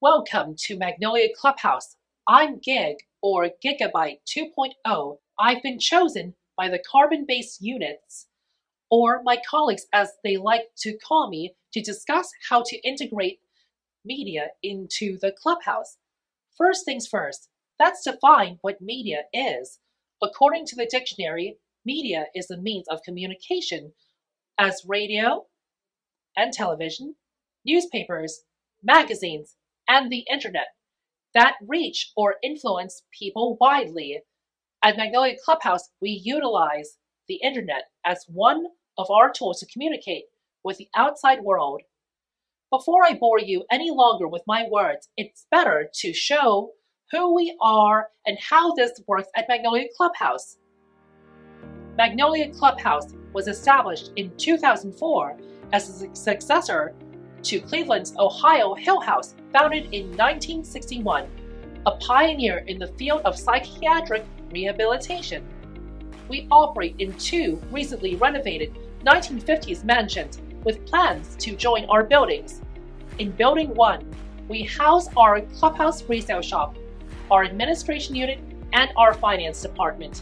Welcome to Magnolia Clubhouse. I'm Gig, or Gigabyte 2.0. I've been chosen by the carbon-based units, or my colleagues as they like to call me, to discuss how to integrate media into the Clubhouse. First things first, let's define what media is. According to the dictionary, media is a means of communication as radio and television, newspapers, magazines, and the internet that reach or influence people widely. At Magnolia Clubhouse, we utilize the internet as one of our tools to communicate with the outside world. Before I bore you any longer with my words, it's better to show who we are and how this works at Magnolia Clubhouse. Magnolia Clubhouse was established in 2004 as a successor to Cleveland's Ohio Hill House, founded in 1961, a pioneer in the field of psychiatric rehabilitation. We operate in two recently renovated 1950s mansions with plans to join our buildings. In Building 1, we house our Clubhouse resale shop, our administration unit, and our finance department.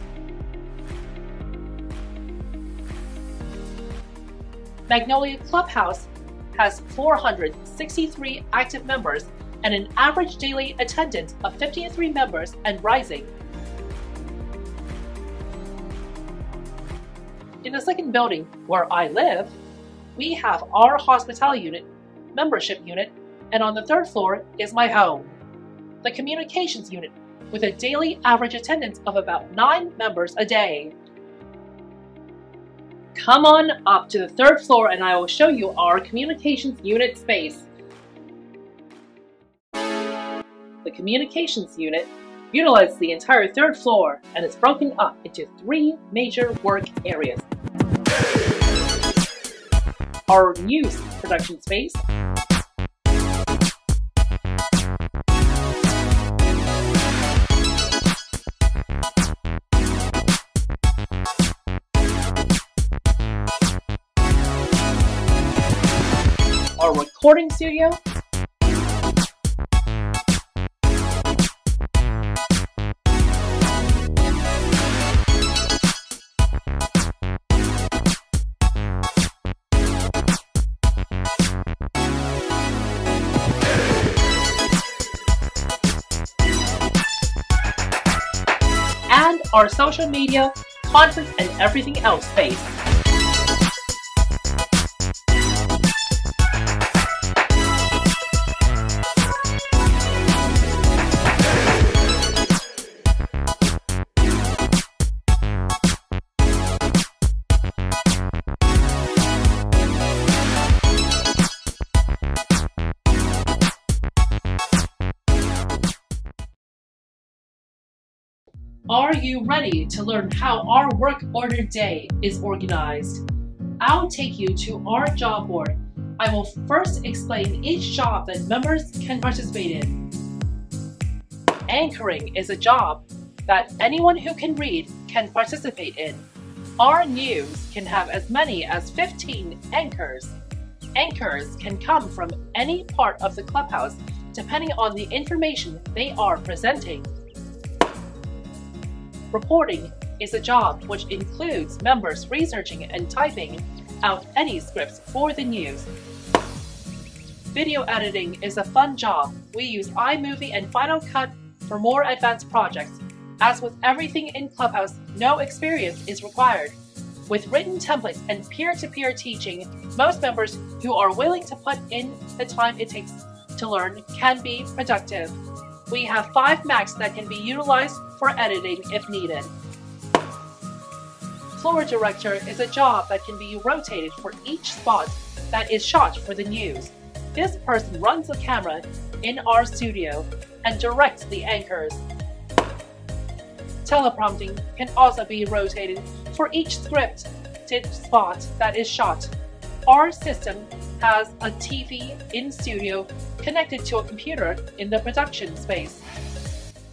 Magnolia Clubhouse has 463 active members and an average daily attendance of 53 members and rising. In the second building, where I live, we have our hospitality unit, membership unit, and on the third floor is my home, the communications unit, with a daily average attendance of about 9 members a day. Come on up to the third floor and I will show you our communications unit space. The communications unit utilizes the entire third floor and is broken up into 3 major work areas. Our news production space, our recording studio, and our social media, conference, and everything else space. Are you ready to learn how our work order day is organized? I'll take you to our job board. I will first explain each job that members can participate in. Anchoring is a job that anyone who can read can participate in. Our news can have as many as 15 anchors. Anchors can come from any part of the clubhouse depending on the information they are presenting. Reporting is a job which includes members researching and typing out any scripts for the news. Video editing is a fun job. We use iMovie and Final Cut for more advanced projects. As with everything in Clubhouse, no experience is required. With written templates and peer-to-peer teaching, most members who are willing to put in the time it takes to learn can be productive. We have 5 Macs that can be utilized for editing if needed. Floor director is a job that can be rotated for each spot that is shot for the news. This person runs the camera in our studio and directs the anchors. Teleprompting can also be rotated for each scripted spot that is shot. Our system has a TV in studio connected to a computer in the production space.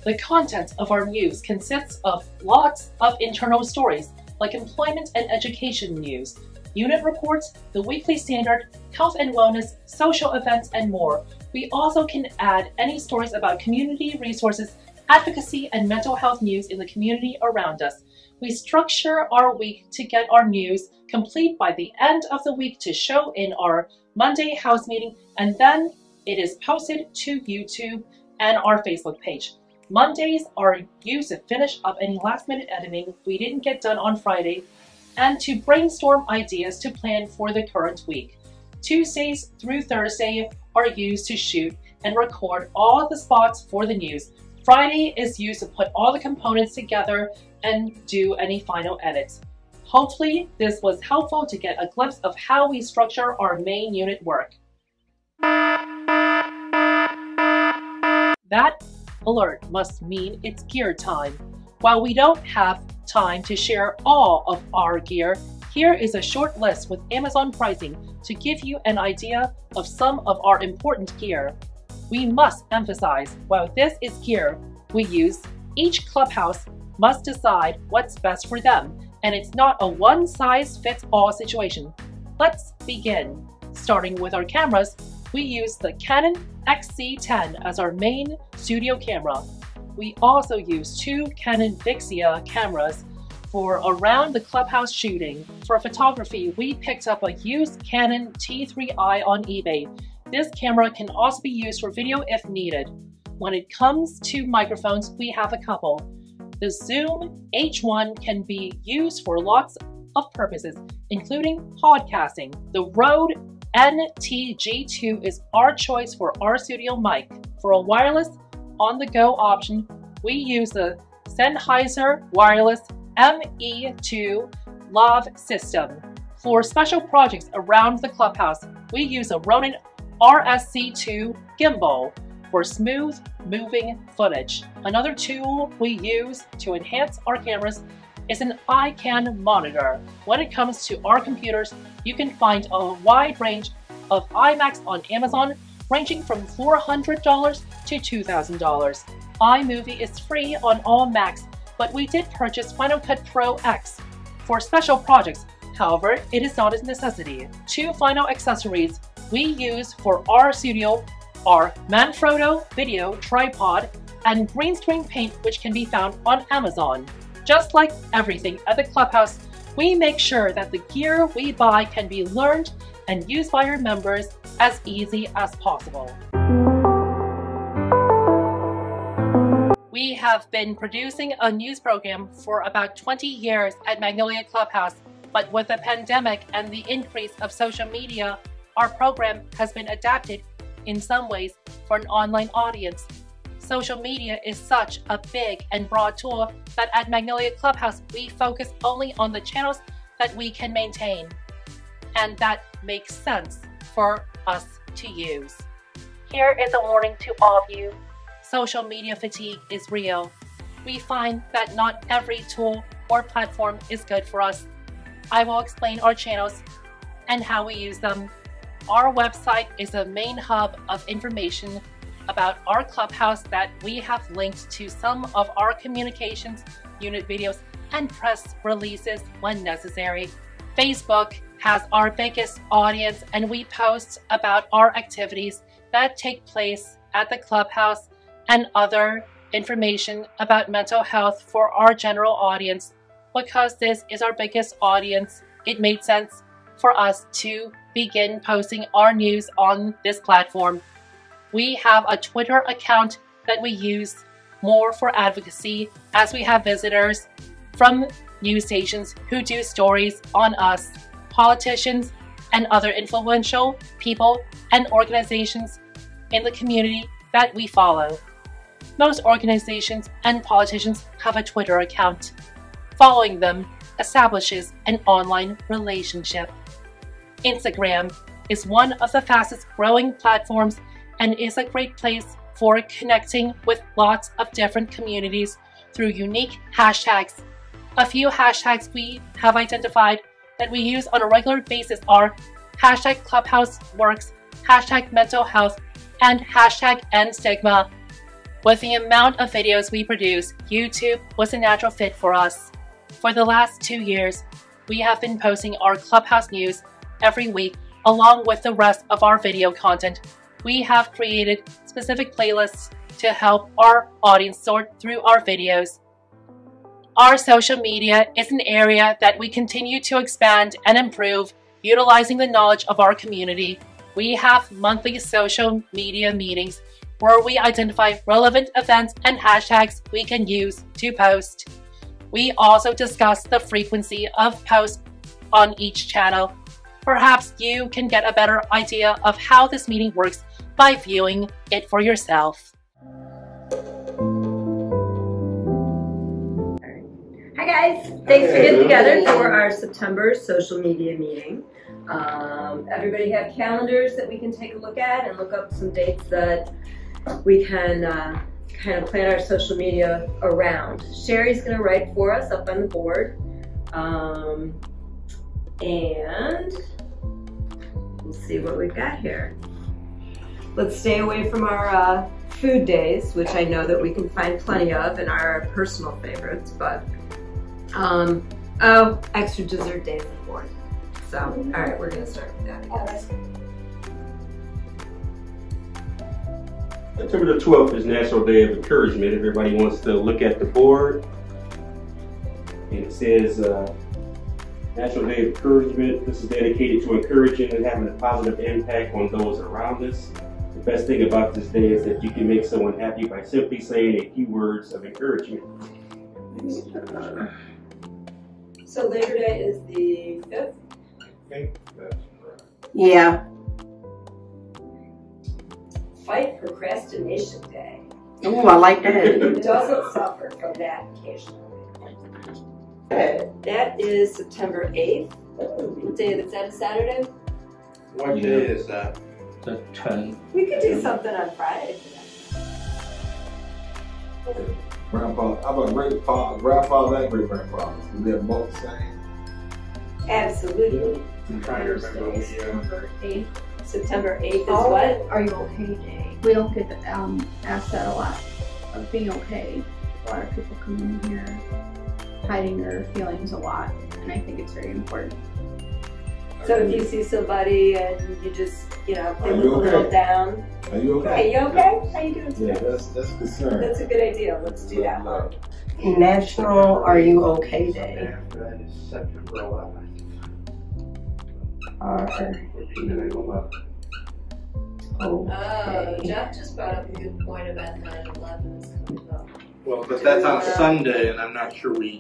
The content of our news consists of lots of internal stories like employment and education news, unit reports, the weekly standard, health and wellness, social events, and more. We also can add any stories about community resources, advocacy, and mental health news in the community around us. We structure our week to get our news complete by the end of the week to show in our Monday house meeting, and then it is posted to YouTube and our Facebook page. Mondays are used to finish up any last-minute editing we didn't get done on Friday and to brainstorm ideas to plan for the current week. Tuesdays through Thursday are used to shoot and record all the spots for the news. Friday is used to put all the components together and do any final edits. Hopefully, this was helpful to get a glimpse of how we structure our main unit work. That alert must mean it's gear time. While we don't have time to share all of our gear, here is a short list with Amazon pricing to give you an idea of some of our important gear. We must emphasize, while this is gear we use, each clubhouse must decide what's best for them, and it's not a one-size-fits-all situation. Let's begin. Starting with our cameras, we use the Canon XC10 as our main studio camera. We also use two Canon Vixia cameras for around the clubhouse shooting. For photography, we picked up a used Canon T3i on eBay. This camera can also be used for video if needed. When it comes to microphones, we have a couple. The Zoom H1 can be used for lots of purposes, including podcasting. The Rode NTG2 is our choice for our studio mic. For a wireless on-the-go option, we use the Sennheiser Wireless ME2 Lav system. For special projects around the clubhouse, we use a Ronin RSC2 gimbal for smooth moving footage. Another tool we use to enhance our cameras is an iCan monitor. When it comes to our computers, you can find a wide range of iMacs on Amazon, ranging from $400 to $2,000. iMovie is free on all Macs, but we did purchase Final Cut Pro X for special projects. However, it is not a necessity. Two final accessories we use for our studio are Manfrotto video tripod and green screen paint, which can be found on Amazon. Just like everything at the clubhouse, we make sure that the gear we buy can be learned and used by our members as easy as possible. We have been producing a news program for about 20 years at Magnolia Clubhouse, but with the pandemic and the increase of social media, our program has been adapted in some ways for an online audience. Social media is such a big and broad tool that at Magnolia Clubhouse we focus only on the channels that we can maintain and that makes sense for us to use. Here is a warning to all of you. Social media fatigue is real. We find that not every tool or platform is good for us. I will explain our channels and how we use them. Our website is a main hub of information about our clubhouse that we have linked to some of our communications unit videos and press releases when necessary. Facebook has our biggest audience, and we post about our activities that take place at the clubhouse and other information about mental health for our general audience. Because this is our biggest audience, it made sense for us to begin posting our news on this platform. We have a Twitter account that we use more for advocacy, as we have visitors from news stations who do stories on us, politicians, and other influential people and organizations in the community that we follow. Most organizations and politicians have a Twitter account. Following them establishes an online relationship. Instagram is one of the fastest growing platforms and is a great place for connecting with lots of different communities through unique hashtags. A few hashtags we have identified that we use on a regular basis are hashtag Clubhouse Works, hashtag Mental Health, and hashtag End Stigma. With the amount of videos we produce, YouTube was a natural fit for us. For the last 2 years, we have been posting our Clubhouse news every week along with the rest of our video content. we have created specific playlists to help our audience sort through our videos. Our social media is an area that we continue to expand and improve, utilizing the knowledge of our community. We have monthly social media meetings where we identify relevant events and hashtags we can use to post. We also discuss the frequency of posts on each channel. Perhaps you can get a better idea of how this meeting works by viewing it for yourself. Hi guys, thanks for getting together for our September social media meeting. Everybody have calendars that we can take a look at and look up some dates that we can kind of plan our social media around. Sherry's going to write for us up on the board, and we'll see what we've got here. Let's stay away from our food days, which I know that we can find plenty of and are our personal favorites, but oh, extra dessert days of course. So, all right, we're going to start with that, I guess. September the 12th is National Day of Encouragement. Everybody wants to look at the board. And it says National Day of Encouragement. This is dedicated to encouraging and having a positive impact on those around us. The best thing about this day is that you can make someone happy by simply saying a few words of encouragement. So Labor Day is the 5th? Okay, that's correct. Yeah. Fight Procrastination Day. Ooh, I like that. Who doesn't suffer from that occasionally? That is September 8th. What day is that? A Saturday? What day is that? The 10th. We could do something on Friday for that. Grandpa, how about grandfather and great grandfathers? Do they have both the same? Absolutely. I'm trying to remember what September 8th. September 8th is what? Are you okay day? We don't get asked that a lot of being okay. A lot of people come in here hiding their feelings a lot, and I think it's very important. So if you see somebody and you just, they look a little down. Are you okay? Hey, you okay? How you doing today? Yeah, that's concern. That's a good idea. Let's do that. National Are You Okay Day. That is September 11th. Oh, Jeff just brought up a good point about 9/11 is coming up. Well, but that's on Sunday, and I'm not sure we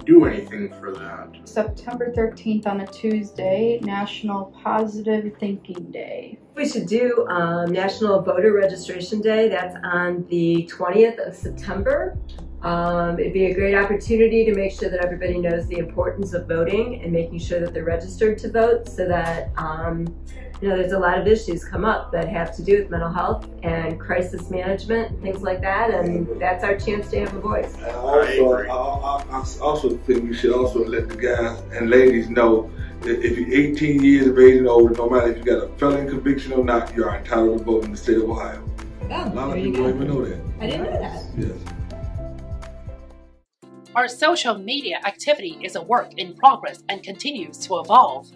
do anything for that. September 13th on a Tuesday, National Positive Thinking Day. We should do National Voter Registration Day. That's on the 20th of September. It'd be a great opportunity to make sure that everybody knows the importance of voting and making sure that they're registered to vote, so that there's a lot of issues come up that have to do with mental health and crisis management and things like that, and that's our chance to have a voice. I also think we should also let the guys and ladies know that if you're 18 years of age and older, no matter if you got a felony conviction or not, you are entitled to vote in the state of Ohio. Oh, A lot of people don't even know that. I didn't know that. Yes. Our social media activity is a work in progress and continues to evolve.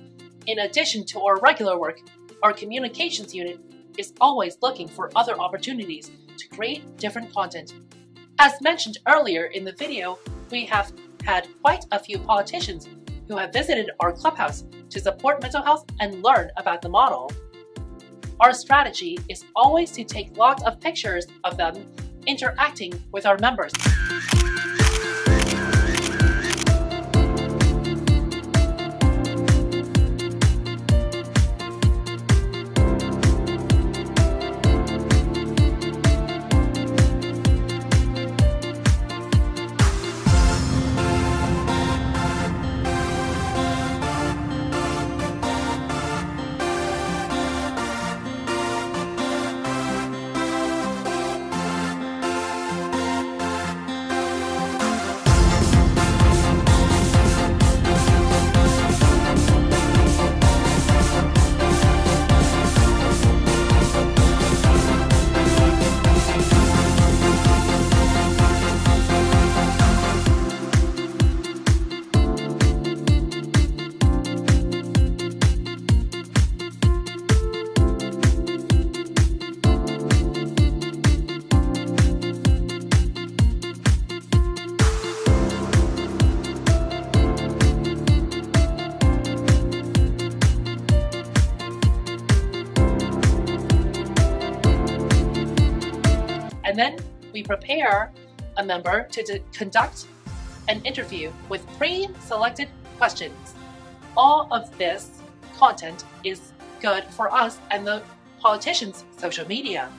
In addition to our regular work, our communications unit is always looking for other opportunities to create different content. As mentioned earlier in the video, we have had quite a few politicians who have visited our clubhouse to support mental health and learn about the model. Our strategy is always to take lots of pictures of them interacting with our members. and then we prepare a member to conduct an interview with pre-selected questions. All of this content is good for us and the politicians' social media.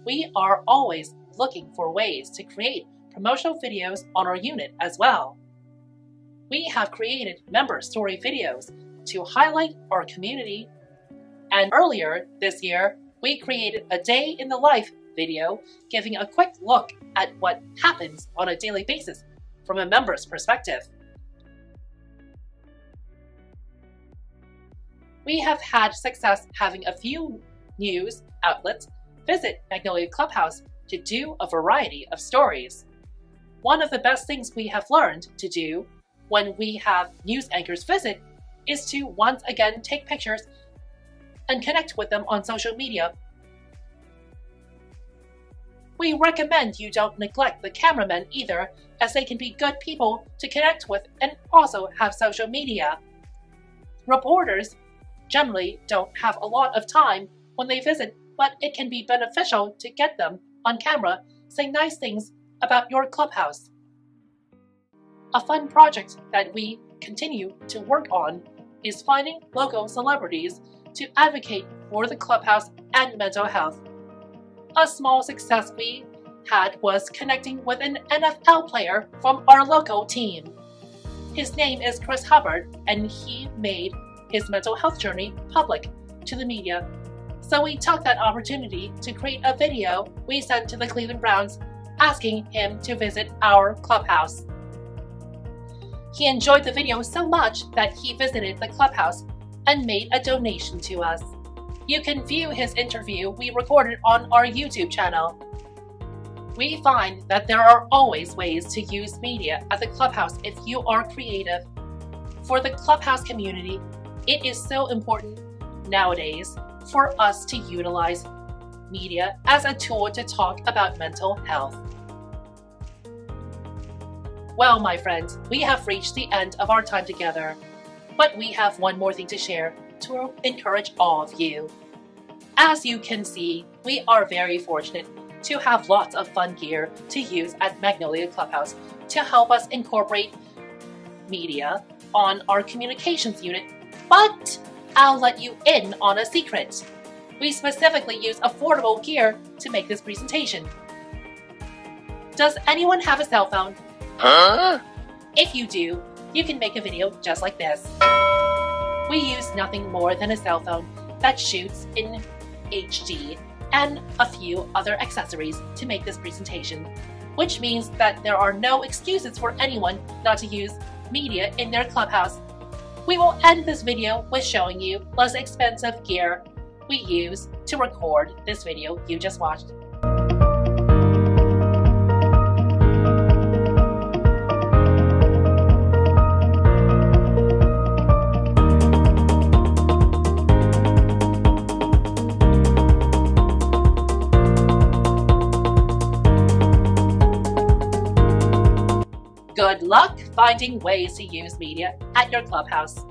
We are always looking for ways to create promotional videos on our unit as well. We have created member story videos to highlight our community, and earlier this year, we created a day in the life video giving a quick look at what happens on a daily basis from a member's perspective. We have had success having a few news outlets visit Magnolia Clubhouse to do a variety of stories. One of the best things we have learned to do when we have news anchors visit is to once again take pictures and connect with them on social media. We recommend you don't neglect the cameramen either, as they can be good people to connect with and also have social media. Reporters generally don't have a lot of time when they visit, but it can be beneficial to get them on camera saying nice things about your clubhouse. A fun project that we continue to work on is finding local celebrities to advocate for the clubhouse and mental health. A small success we had was connecting with an NFL player from our local team. His name is Chris Hubbard, and he made his mental health journey public to the media. So we took that opportunity to create a video we sent to the Cleveland Browns asking him to visit our clubhouse. He enjoyed the video so much that he visited the clubhouse and made a donation to us. You can view his interview we recorded on our YouTube channel. We find that there are always ways to use media at the clubhouse if you are creative. For the clubhouse community, it is so important nowadays for us to utilize media as a tool to talk about mental health. Well, my friends, we have reached the end of our time together, but we have one more thing to share to encourage all of you. As you can see, we are very fortunate to have lots of fun gear to use at Magnolia Clubhouse to help us incorporate media on our communications unit, but I'll let you in on a secret. We specifically use affordable gear to make this presentation. Does anyone have a cell phone? Huh? If you do, you can make a video just like this. We use nothing more than a cell phone that shoots in HD and a few other accessories to make this presentation, which means that there are no excuses for anyone not to use media in their clubhouse. We will end this video with showing you less expensive gear we use to record this video you just watched. Good luck finding ways to use media at your clubhouse.